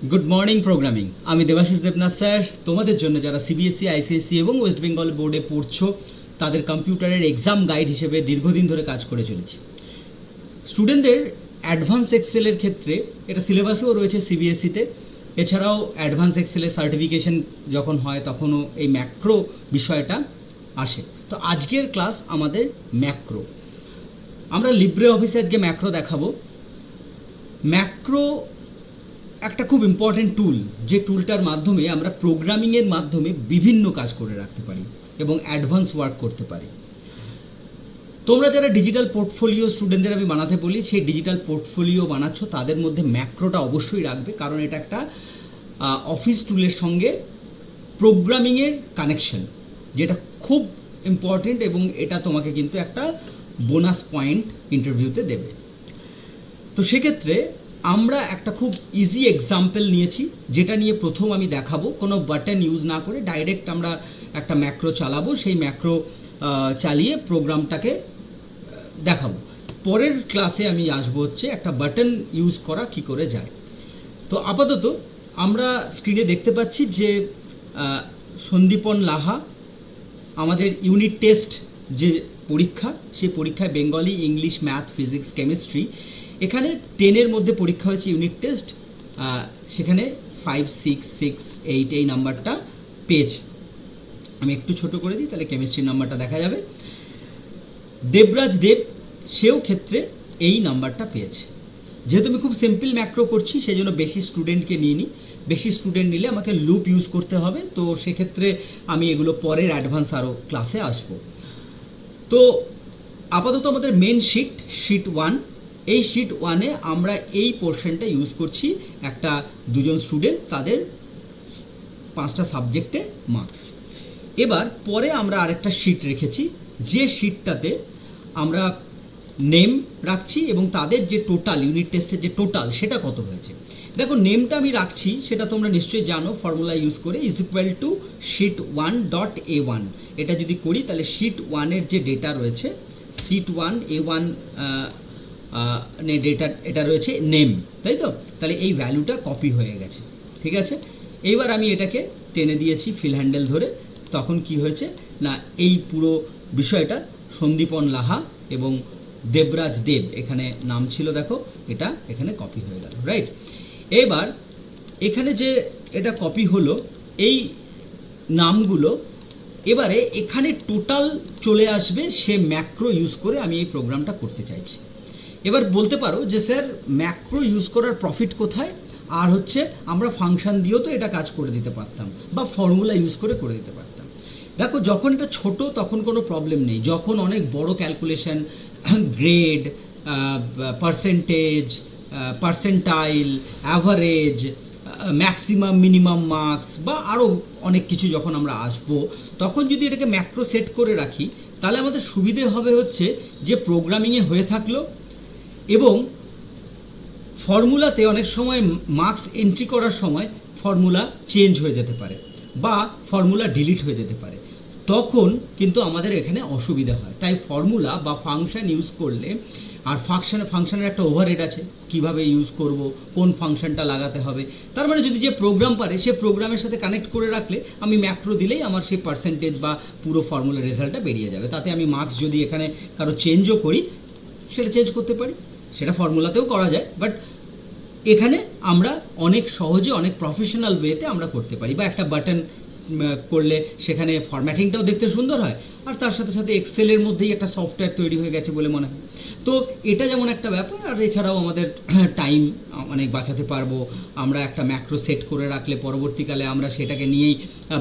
Good morning programming. আমি Debashis Debnath sir. তোমাদের জন্য যারা সিবিএসসি, আইসিএসসি এবং ওয়েস্ট বেঙ্গল বোর্ডে পড়ছো তাদের কম্পিউটারের এক্সাম গাইড হিসেবে দীর্ঘদিন ধরে কাজ করে চলেছি। স্টুডেন্টদের অ্যাডভান্স এক্সেলের ক্ষেত্রে এটা সিলেবাসেও রয়েছে সিবিএসসিতে। এছাড়াও অ্যাডভান্স এক্সেলের সার্টিফিকেশন যখন হয় তখনও এই ম্যাক্রো বিষয়টা আসে। তো আজকের ক্লাস আমাদের ম্যাক্রো। আমরা লিব্রে অফিসে আজকে ম্যাক্রো দেখাবো। ম্যাক্রো একটা খুব ইম্পর্টেন্ট টুল, যে টুলটার মাধ্যমে আমরা প্রোগ্রামিংয়ের মাধ্যমে বিভিন্ন কাজ করে রাখতে পারি এবং অ্যাডভান্স ওয়ার্ক করতে পারি। তোমরা যারা ডিজিটাল পোর্টফোলিও স্টুডেন্টদের আমি বানাতে বলি, সেই ডিজিটাল পোর্টফোলিও বানাচ্ছ তাদের মধ্যে ম্যাক্রোটা অবশ্যই রাখবে, কারণ এটা একটা অফিস টুলের সঙ্গে প্রোগ্রামিংয়ের কানেকশন, যেটা খুব ইম্পর্টেন্ট এবং এটা তোমাকে কিন্তু একটা বোনাস পয়েন্ট ইন্টারভিউতে দেবে। তো সেক্ষেত্রে আমরা একটা খুব ইজি এক্সাম্পল নিয়েছি, যেটা নিয়ে প্রথম আমি দেখাবো। কোনো বাটন ইউজ না করে ডাইরেক্ট আমরা একটা ম্যাক্রো চালাবো, সেই ম্যাক্রো চালিয়ে প্রোগ্রামটাকে দেখাবো। পরের ক্লাসে আমি আসবো হচ্ছে একটা বাটন ইউজ করা কি করে যায়। তো আপাতত আমরা স্ক্রিনে দেখতে পাচ্ছি যে সন্দীপন লাহা আমাদের ইউনিট টেস্ট যে পরীক্ষা, সেই পরীক্ষায় Bengali, English, math, physics, chemistry, এখানে 10-এর মধ্যে পরীক্ষা হয়েছে ইউনিট টেস্ট, সেখানে 5, 6, 6, 8 এই নাম্বারটা পেয়েছে। আমি একটু ছোট করে দিই, তাহলে কেমিস্ট্রির নাম্বারটা দেখা যাবে। দেবরাজ দেব, সেও ক্ষেত্রে এই নাম্বারটা পেয়েছে। যেহেতু আমি খুব সিম্পল ম্যাক্রো করছি, সেই জন্য বেশি স্টুডেন্টকে নিয়ে নিই। বেশি স্টুডেন্ট নিলে আমাকে লুপ ইউজ করতে হবে, তো সেক্ষেত্রে আমি এগুলো পরের অ্যাডভান্স আরও ক্লাসে আসবো। তো আপাতত আমাদের মেন শিট 1, এই শিট 1-এ আমরা এই পোর্শনটা ইউজ করছি। একটা দুজন স্টুডেন্ট, তাদের 5টা সাবজেক্টে মার্কস। এবার পরে আমরা আরেকটা শিট রেখেছি, যে শিটটাতে আমরা নেম রাখছি এবং তাদের যে টোটাল ইউনিট টেস্টের যে টোটাল সেটা কত হয়েছে। দেখো, নেমটা আমি রাখছি, সেটা তোমরা নিশ্চয়ই জানো, ফর্মুলা ইউজ করে = sheet1.a1। এটা যদি করি তাহলে শিট 1-এর যে ডেটা রয়েছে, শিট 1 A1 ডেটা, এটা রয়েছে নেম, তাই তো? তাহলে এই ভ্যালুটা কপি হয়ে গেছে, ঠিক আছে। এইবার আমি এটাকে টেনে দিয়েছি ফিল হ্যান্ডেল ধরে, তখন কি হয়েছে না, এই পুরো বিষয়টা সন্দীপন লাহা এবং দেবরাজ দেব এখানে নাম ছিল, দেখো এটা এখানে কপি হয়ে গেল, রাইট। এবার এখানে যে এটা কপি হলো এই নামগুলো, এবারে এখানে টোটাল চলে আসবে সে ম্যাক্রো ইউজ করে আমি এই প্রোগ্রামটা করতে চাইছি। এবার বলতে পারো যে স্যার, ম্যাক্রো ইউজ করার প্রফিট কোথায়? আর হচ্ছে আমরা ফাংশন দিয়েও তো এটা কাজ করে দিতে পারতাম, বা ফর্মুলা ইউজ করে দিতে পারতাম। দেখো, যখন এটা ছোট তখন কোনো প্রবলেম নেই। যখন অনেক বড় calculation, grade, percentage, percentile, average, maximum minimum marks বা আরও অনেক কিছু যখন আমরা আসবো, তখন যদি এটাকে ম্যাক্রো সেট করে রাখি, তাহলে আমাদের সুবিধে হবে হচ্ছে যে প্রোগ্রামিংয়ে হয়ে থাকলো এবং ফর্মুলাতে অনেক সময় মার্কস এন্ট্রি করার সময় ফর্মুলা চেঞ্জ হয়ে যেতে পারে বা ফর্মুলা ডিলিট হয়ে যেতে পারে, তখন কিন্তু আমাদের এখানে অসুবিধা হয়। তাই ফর্মুলা বা ফাংশন ইউজ করলে, আর ফাংশনের একটা ওভারহেড আছে, কিভাবে ইউজ করব, কোন ফাংশনটা লাগাতে হবে, তার মানে যদি যে প্রোগ্রাম পারে সে প্রোগ্রামের সাথে কানেক্ট করে রাখলে আমি ম্যাক্রো দিলেই আমার সেই পার্সেন্টেজ বা পুরো ফর্মুলার রেজাল্টটা বেরিয়ে যাবে। তাতে আমি মার্কস যদি এখানে কারো চেঞ্জও করি, সেটা চেঞ্জ করতে পারি, সেটা ফর্মুলাতেও করা যায়, বাট এখানে আমরা অনেক সহজে, অনেক প্রফেশনাল ওয়েতে আমরা করতে পারি। বা একটা বাটন করলে সেখানে ফরম্যাটিংটাও দেখতে সুন্দর হয়, আর তার সাথে সাথে এক্সেলের মধ্যেই একটা সফটওয়্যার তৈরি হয়ে গেছে বলে মনে হয়। তো এটা যেমন একটা ব্যাপার, আর এছাড়াও আমাদের টাইম অনেক বাঁচাতে পারবো। আমরা একটা ম্যাক্রো সেট করে রাখলে পরবর্তীকালে আমরা সেটাকে নিয়েই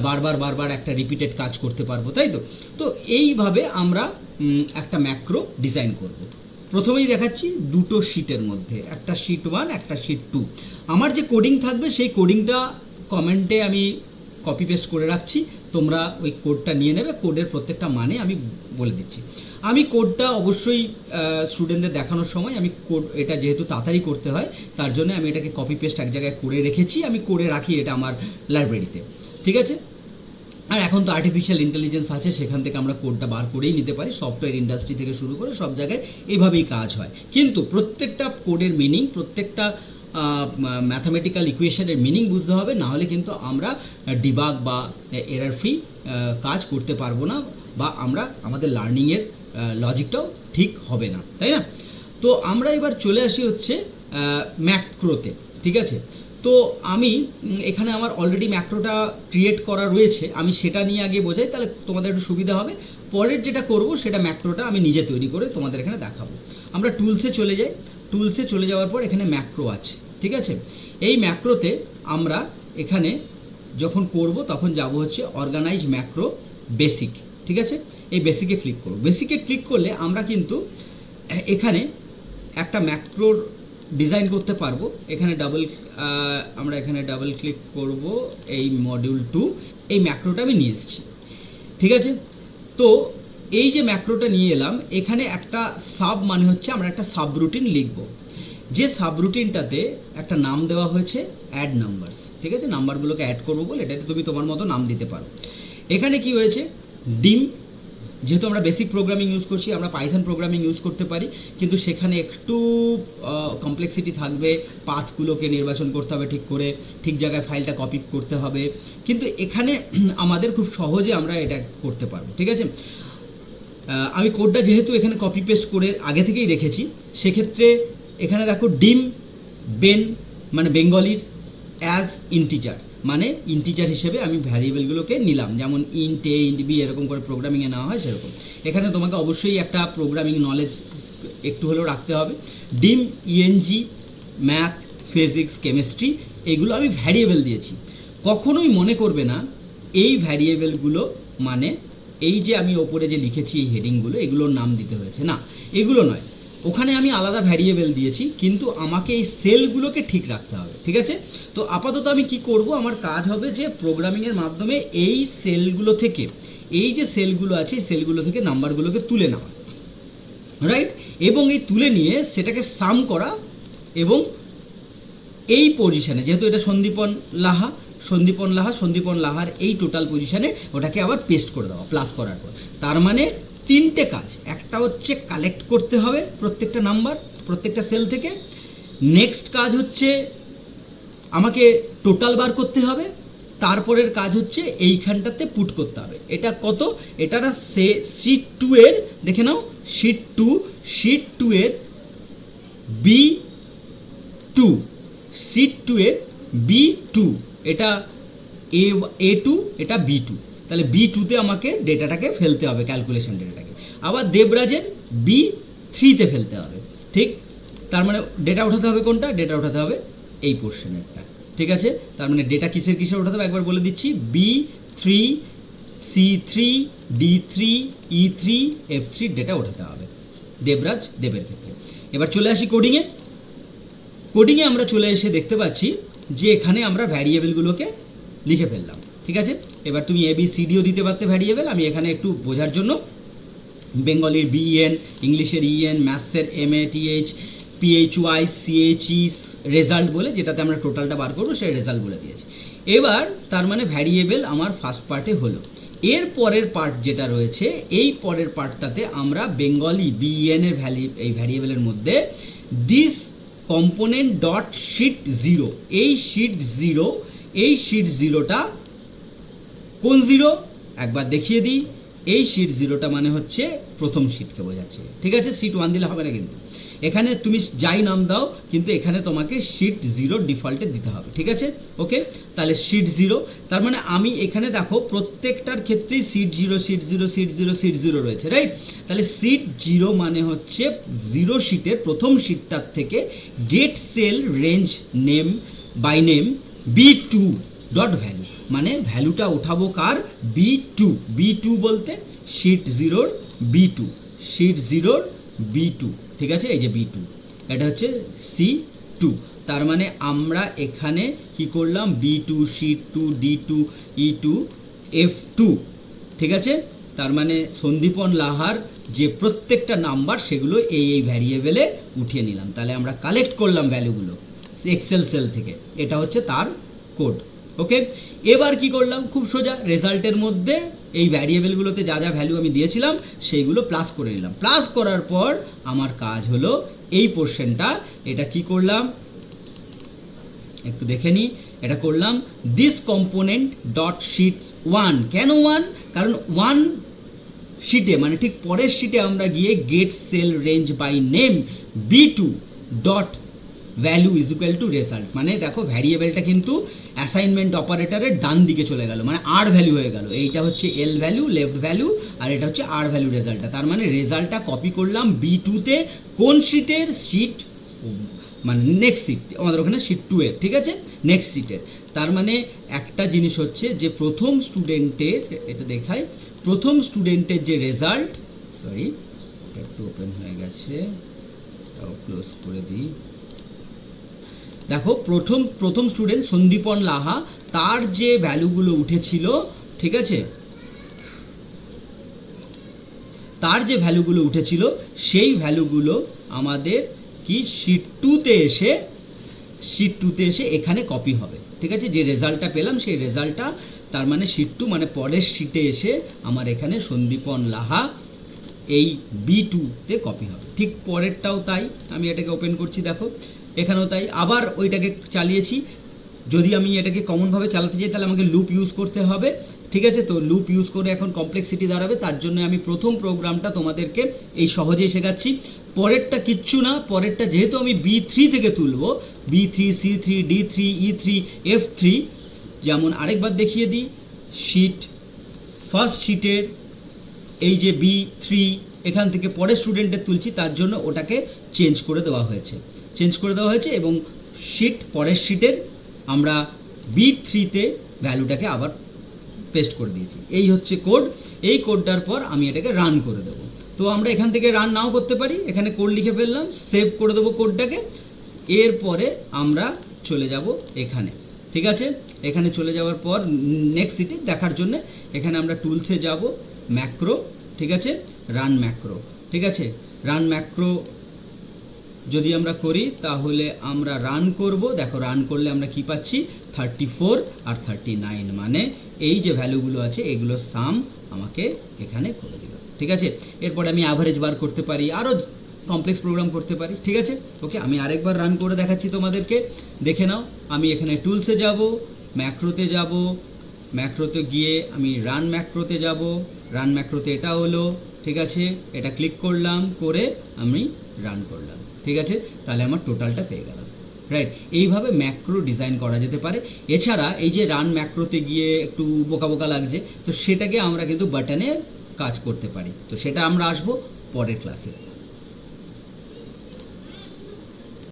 বারবার একটা রিপিটেড কাজ করতে পারবো, তাই তো? তো এইভাবে আমরা একটা ম্যাক্রো ডিজাইন করব। প্রথমেই দেখাচ্ছি দুটো শিটের মধ্যে, একটা শিট 1, একটা শিট 2। আমার যে কোডিং থাকবে সেই কোডিংটা কমেন্টে আমি কপি পেস্ট করে রাখছি, তোমরা ওই কোডটা নিয়ে নেবে। কোডের প্রত্যেকটা মানে আমি বলে দিচ্ছি। আমি কোডটা অবশ্যই স্টুডেন্টদের দেখানোর সময় আমি কোড, এটা যেহেতু তাড়াতাড়ি করতে হয় তার জন্য আমি এটাকে কপি পেস্ট এক জায়গায় করে রেখেছি, আমি করে রাখি এটা আমার লাইব্রেরিতে, ঠিক আছে। আর এখন তো আর্টিফিশিয়াল ইন্টেলিজেন্স আছে, সেখান থেকে আমরা কোডটা বার করেই নিতে পারি। সফটওয়্যার ইন্ডাস্ট্রি থেকে শুরু করে সব জায়গায় এইভাবেই কাজ হয়। কিন্তু প্রত্যেকটা কোডের মিনিং, প্রত্যেকটা ম্যাথামেটিক্যাল ইকুয়েশনের মিনিং বুঝতে হবে, না হলে কিন্তু আমরা ডিবাগ বা এরার ফ্রি কাজ করতে পারবো না, বা আমরা আমাদের লার্নিংয়ের লজিকটাও ঠিক হবে না, তাই না? তো আমরা এবার চলে আসি হচ্ছে ম্যাক্রোতে, ঠিক আছে? তো আমি এখানে আমার অলরেডি ম্যাক্রোটা ক্রিয়েট করা রয়েছে, আমি সেটা নিয়ে আগে বোঝাই, তাহলে তোমাদের একটু সুবিধা হবে। পরের যেটা করব সেটা ম্যাক্রোটা আমি নিজে তৈরি করে তোমাদের এখানে দেখাবো। আমরা টুলসে চলে যাই, টুলসে চলে যাওয়ার পর এখানে ম্যাক্রো আছে, ঠিক আছে? এই ম্যাক্রোতে আমরা এখানে যখন করব তখন যাব হচ্ছে অর্গানাইজ ম্যাক্রো বেসিক, ঠিক আছে? এই বেসিকে ক্লিক করব। বেসিকে ক্লিক করলে আমরা কিন্তু এখানে একটা ম্যাক্রোর ডিজাইন করতে পারবো। এখানে আমরা এখানে ডাবল ক্লিক করব, এই মডিউল 2 এই ম্যাক্রোটা আমি নিয়ে এসেছি, ঠিক আছে? তো এই যে ম্যাক্রোটা নিয়ে এলাম, এখানে একটা সাব মানে হচ্ছে আমরা একটা সাব রুটিন লিখব, যে সাব রুটিনটাতে একটা নাম দেওয়া হয়েছে অ্যাড নাম্বারস, ঠিক আছে? নাম্বারগুলোকে অ্যাড করবো বলে এটাতে তুমি তোমার মতো নাম দিতে পারো। এখানে কি হয়েছে, ডিম, যেহেতু আমরা বেসিক প্রোগ্রামিং ইউজ করছি, আমরা পাইথন প্রোগ্রামিং ইউজ করতে পারি, কিন্তু সেখানে একটু কমপ্লেক্সিটি থাকবে, পাথগুলোকে নির্বাচন করতে হবে ঠিক করে, ঠিক জায়গায় ফাইলটা কপি করতে হবে, কিন্তু এখানে আমাদের খুব সহজে আমরা এটা করতে পারবো, ঠিক আছে? আমি কোডটা যেহেতু এখানে কপি পেস্ট করে আগে থেকেই রেখেছি, সেক্ষেত্রে এখানে দেখো ডিম বেন মানে বেঙ্গলির অ্যাজ ইন্টিজার, মানে ইন্টিজার হিসেবে আমি ভ্যারিয়েবলগুলোকে নিলাম, যেমন ইন্ট এ ইন্ট বি এরকম করে প্রোগ্রামিংয়ে নেওয়া হয় সেরকম। এখানে তোমাকে অবশ্যই একটা প্রোগ্রামিং নলেজ একটু হলেও রাখতে হবে। ডিম ইএনজি ম্যাথ ফিজিক্স কেমিস্ট্রি এইগুলো আমি ভ্যারিয়েবল দিয়েছি। কখনোই মনে করবে না এই ভ্যারিয়েবলগুলো মানে এই যে আমি ওপরে যে লিখেছি এই হেডিংগুলো এগুলোর নাম দিতে হয়েছে, না, এগুলো নয়। ওখানে আমি আলাদা ভ্যারিয়েবল দিয়েছি, কিন্তু আমাকে এই সেলগুলোকে ঠিক রাখতে হবে, ঠিক আছে? তো আপাতত আমি কি করব, আমার কাজ হবে যে প্রোগ্রামিংয়ের মাধ্যমে এই সেলগুলো থেকে, এই যে সেলগুলো আছে এই সেলগুলো থেকে নাম্বারগুলোকে তুলে নেওয়া, রাইট? এবং এই তুলে নিয়ে সেটাকে সাম করা, এবং এই পজিশানে যেহেতু এটা সন্দীপন লাহার এই টোটাল পজিশানে ওটাকে আবার পেস্ট করে দেওয়া প্লাস করার পর। তার মানে তিনটে কাজ, একটা হচ্ছে কালেক্ট করতে হবে প্রত্যেকটা নাম্বার প্রত্যেকটা সেল থেকে, নেক্সট কাজ হচ্ছে আমাকে টোটাল বার করতে হবে, তারপরের কাজ হচ্ছে এইখানটাতে পুট করতে হবে। এটা কত, এটা না শিট 2 এর, দেখে নাও শিট 2 এর B2, শিট 2 এর B2, এটা A2, এটা B2, তাহলে B2তে আমাকে ডেটাটাকে ফেলতে হবে, ক্যালকুলেশন ডেটাটাকে। আবার দেবরাজের B3তে ফেলতে হবে, ঠিক? তার মানে ডেটা ওঠাতে হবে কোনটা, ডেটা ওঠাতে হবে এই পোর্শনেরটা, ঠিক আছে? তার মানে ডেটা কিসের ওঠাতে হবে একবার বলে দিচ্ছি, B3 C3 D3 E3 F3 data ওঠাতে হবে দেবের ক্ষেত্রে। এবার চলে আসি কোডিংয়ে আমরা চলে এসে দেখতে পাচ্ছি যে এখানে আমরা ভ্যারিয়েবলগুলোকে লিখে ফেললাম, ঠিক আছে? এবার তুমি ABCDও দিতে পারতে ভ্যারিয়েবল, আমি এখানে একটু বোঝার জন্য বেঙ্গলির BN, ইংলিশের EN, ম্যাথসের MATH, PHY CHE result বলে, যেটাতে আমরা টোটালটা বার করবো সেই রেজাল্ট বলে দিয়েছি। এবার তার মানে ভ্যারিয়েবল আমার ফার্স্ট পার্টে হলো। এর পরের পার্ট যেটা রয়েছে, এই পরের পার্টটাতে আমরা বেঙ্গলি BN এর এই ভ্যারিয়েবলের মধ্যে দিস কম্পোনেন্ট ডট শিট 0, এই শিট 0টা কোন 0 একবার দেখিয়ে দিই। এই শিট 0টা মানে হচ্ছে প্রথম শিটকে বোঝাচ্ছে, ঠিক আছে? শিট 1 দিলে হবে না, কিন্তু এখানে তুমি যাই নাম দাও, কিন্তু এখানে তোমাকে শিট 0 ডিফল্টে দিতে হবে, ঠিক আছে? ওকে, তাহলে শিট 0, তার মানে আমি এখানে দেখো প্রত্যেকটার ক্ষেত্রেই শিট 0 রয়েছে, রাইট? তাহলে শিট 0 মানে হচ্ছে 0 শিটের প্রথম শিটটার থেকে get cell range name by name B2 dot value, মানে ভ্যালুটা ওঠাবো কার, B2 বলতে শিট 0 B2, ঠিক আছে? এই যে B2, এটা হচ্ছে C2, তার মানে আমরা এখানে কি করলাম, B2 sheet 2 D2 E2 F2, ঠিক আছে? তার মানে সন্দীপন লাহার যে প্রত্যেকটা নাম্বার সেগুলো এই ভ্যারিয়েবলে উঠিয়ে নিলাম, তাহলে আমরা কালেক্ট করলাম ভ্যালুগুলো এক্সেল সেল থেকে, এটা হচ্ছে তার কোড। ওকে, এবার কি করলাম, খুব সোজা, রেজাল্টের মধ্যে এই ভ্যারিয়েবলগুলোতে যা যা ভ্যালু আমি দিয়েছিলাম সেইগুলো প্লাস করে নিলাম। প্লাস করার পর আমার কাজ হলো এই পোর্শনটা, এটা কি করলাম, একটু দেখে নিই, এটা করলাম দিস কম্পোনেন্ট ডট শিট 1। কেন 1? কারণ 1 শিটে মানে ঠিক পরের শিটে আমরা গিয়ে get cell range by name B2 dot value is equal to result, মানে দেখো ভ্যারিয়েবলটা কিন্তু অ্যাসাইনমেন্ট অপারেটরের ডান দিকে চলে গেল, মানে আর ভ্যালু হয়ে গেল। এইটা হচ্ছে এল ভ্যালু লেফট ভ্যালু, আর এটা হচ্ছে আর ভ্যালু রেজাল্টটা। তার মানে রেজাল্টটা কপি করলাম B2-তে, কোন শিটের? শিট মানে নেক্সট সিট, আমাদের ওখানে শিট 2 এর, ঠিক আছে, নেক্সট সিটের। তার মানে একটা জিনিস হচ্ছে যে প্রথম স্টুডেন্টের, এটা দেখায়, প্রথম স্টুডেন্টের যে রেজাল্ট, সরি একটু ওপেন হয়ে গেছে, ক্লোজ করে দিই। দেখো প্রথম স্টুডেন্ট সন্দীপন লাহা, তার যে ভ্যালুগুলো উঠেছিল, ঠিক আছে, তার যে ভ্যালুগুলো উঠেছিল সেই ভ্যালুগুলো আমাদের কি শিট 2-তে এসে এখানে কপি হবে, ঠিক আছে। যে রেজাল্টটা পেলাম সেই রেজাল্টটা, তার মানে শিট 2 মানে পরের শিটে এসে আমার এখানে সন্দীপন লাহা এই B2-তে কপি হবে। ঠিক পরেরটাও তাই, আমি এটাকে ওপেন করছি, দেখো এখানেও তাই। আবার ওইটাকে চালিয়েছি, যদি আমি এটাকে কমনভাবে চালাতে চাই তাহলে আমাকে লুপ ইউজ করতে হবে, ঠিক আছে। তো লুপ ইউজ করে এখন কমপ্লেক্সিটি দাঁড়াবে, তার জন্য আমি প্রথম প্রোগ্রামটা তোমাদেরকে এই সহজেই শেখাচ্ছি। পরেরটা কিচ্ছু না, পরেরটা যেহেতু আমি B3 থেকে তুলব, B3 C3 D3 E3 F3, যেমন আরেকবার দেখিয়ে দিই, শিট ফার্স্ট শিটের এই যে B3 এখান থেকে পরের স্টুডেন্টের তুলছি, তার জন্য ওটাকে চেঞ্জ করে দেওয়া হয়েছে এবং শিট পরের শিটের আমরা B3-তে ভ্যালুটাকে আবার পেস্ট করে দিয়েছি। এই হচ্ছে কোড। এই কোডটার পর আমি এটাকে রান করে দেবো। তো আমরা এখান থেকে রান নাও করতে পারি, এখানে কোড লিখে ফেললাম, সেভ করে দেবো কোডটাকে। এরপরে আমরা চলে যাব এখানে, ঠিক আছে। এখানে চলে যাওয়ার পর নেক্সট সিটে দেখার জন্য এখানে আমরা টুলসে যাব, ম্যাক্রো, ঠিক আছে, রান ম্যাক্রো, ঠিক আছে। রান ম্যাক্রো যদি আমরা করি তাহলে আমরা রান করব, দেখো রান করলে আমরা কি পাচ্ছি, 34 আর 39, মানে এই যে ভ্যালুগুলো আছে এগুলোর সাম আমাকে এখানে করে দিল, ঠিক আছে। এরপরে আমি অ্যাভারেজ বার করতে পারি, আরও কমপ্লেক্স প্রোগ্রাম করতে পারি, ঠিক আছে। ওকে, আমি আরেকবার রান করে দেখাচ্ছি তোমাদেরকে, দেখে নাও। আমি এখানে টুলসে যাব, ম্যাক্রোতে যাব, ম্যাক্রোতে গিয়ে আমি রান ম্যাক্রোতে যাব, রান ম্যাক্রোতে এটা হলো, ঠিক আছে, এটা ক্লিক করলাম, করে আমি রান করলাম, ঠিক আছে। তাহলে আমার টোটালটা পেয়ে গেলাম, রাইট। এইভাবে ম্যাক্রো ডিজাইন করা যেতে পারে। এছাড়া এই যে রান ম্যাক্রোতে গিয়ে একটু বোকা লাগছে, তো সেটাকে আমরা কিন্তু বাটনে কাজ করতে পারি, তো সেটা আমরা আসবো পরের ক্লাসে।